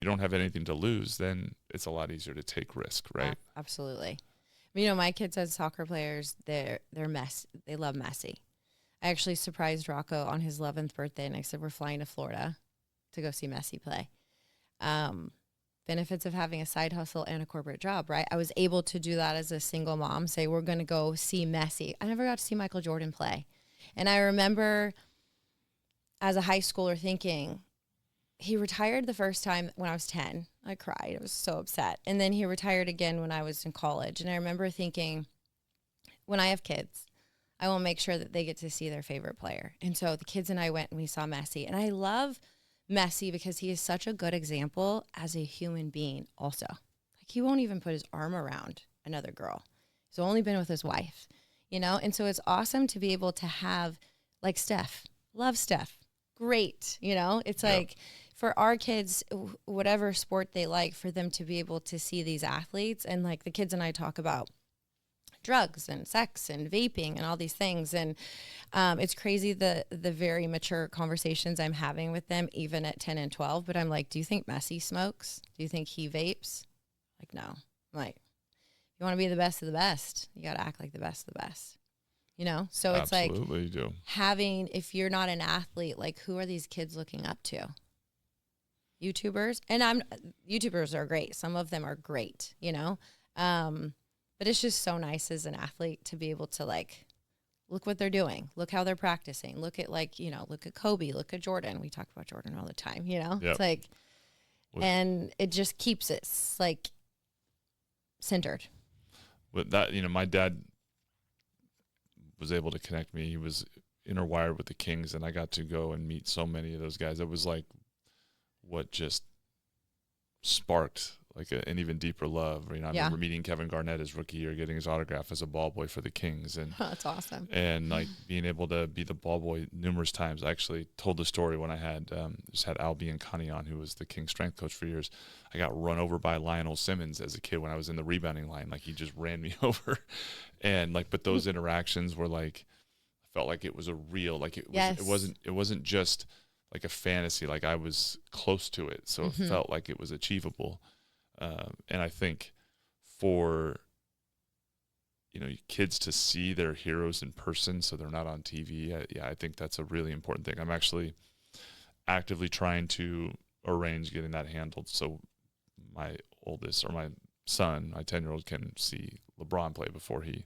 you don't have anything to lose, then it's a lot easier to take risk, right? Absolutely. My kids as soccer players, they love Messi. I actually surprised Rocco on his 11th birthday, and I said, we're flying to Florida to go see Messi play. Benefits of having a side hustle and a corporate job, right? I was able to do that as a single mom, say, we're going to go see Messi. I never got to see Michael Jordan play. And I remember as a high schooler thinking, he retired the first time when I was 10. I cried. I was so upset. And then he retired again when I was in college. And I remember thinking, when I have kids, I will make sure that they get to see their favorite player. And so the kids and I went and we saw Messi. And I love Messi because he is such a good example as a human being also. Like, he won't even put his arm around another girl. He's only been with his wife, And so it's awesome to be able to have, like, Steph. Love Steph. Great, It's like, for our kids, whatever sport they like, for them to be able to see these athletes. And, like, the kids and I talk about drugs and sex and vaping and all these things. And it's crazy the very mature conversations I'm having with them, even at 10 and 12. But I'm like, do you think Messi smokes? Do you think he vapes? Like, no. I'm like, you want to be the best of the best, you got to act like the best of the best. So it's Absolutely, you do. Having, if you're not an athlete, like, who are these kids looking up to? YouTubers. And YouTubers are great. Some of them are great, but it's just so nice as an athlete to be able to, like, look what they're doing. Look how they're practicing. Look at, like, look at Kobe. Look at Jordan. We talk about Jordan all the time, Yep. It's like, and it just keeps it, like, centered. But that, my dad was able to connect me. He was interwired with the Kings, and I got to go and meet so many of those guys. It was like what just sparked like an even deeper love. I remember meeting Kevin Garnett his rookie year, getting his autograph as a ball boy for the Kings, and that's awesome. And like being able to be the ball boy numerous times. I actually told the story when I had 𝐊𝐵𝐚𝐬𝐲 on, who was the Kings strength coach for years. I got run over by Lionel Simmons as a kid when I was in the rebounding line. Like, he just ran me over, and like, but those interactions were like, I felt like it was a real, like it was, it wasn't just like a fantasy. Like, I was close to it, so it felt like it was achievable. And I think for, kids to see their heroes in person so they're not on TV, I think that's a really important thing. I'm actually actively trying to arrange getting that handled so my oldest, or my son, my 10-year-old, can see LeBron play before he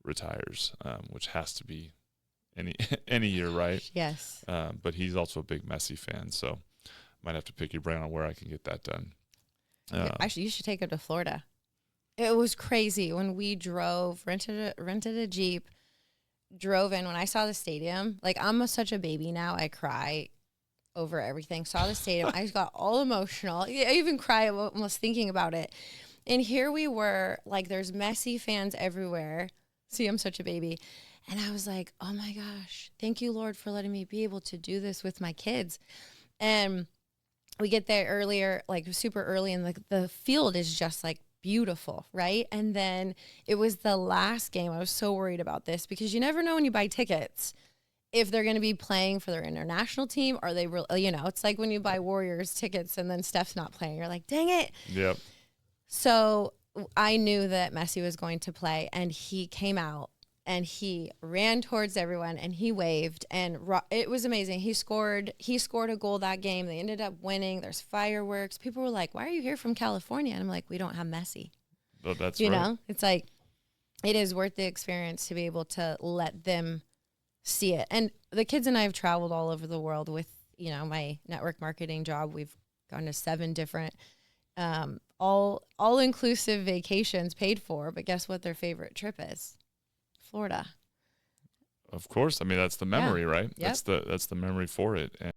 retires, which has to be any year, right? Yes. But he's also a big Messi fan, so might have to pick your brain on where I can get that done. Actually, you should take him to Florida. It was crazy when we drove, rented a Jeep, drove in. When I saw the stadium, like, I'm such a baby now, I cry over everything. Saw the stadium, I just got all emotional. I even cry almost thinking about it. And here we were, like, there's Messi fans everywhere. See, I'm such a baby. And I was like, oh my gosh, thank you, Lord, for letting me be able to do this with my kids. And we get there earlier, like super early, and like the field is just like beautiful, right? And then it was the last game. I was so worried about this because you never know when you buy tickets if they're going to be playing for their international team, or they it's like when you buy Warriors tickets and then Steph's not playing. You're like, dang it. Yep. So I knew that Messi was going to play, and he came out and he ran towards everyone and he waved, and it was amazing. He scored a goal that game. They ended up winning. There's fireworks. People were like, why are you here from California? And I'm like, we don't have Messi. But that's you know, it's like, it is worth the experience to be able to let them see it. And the kids and I have traveled all over the world with, my network marketing job. We've gone to 7 different, all inclusive vacations paid for, but guess what their favorite trip is? Florida. Of course. I mean, that's the memory, right? Yep. That's the memory for it. And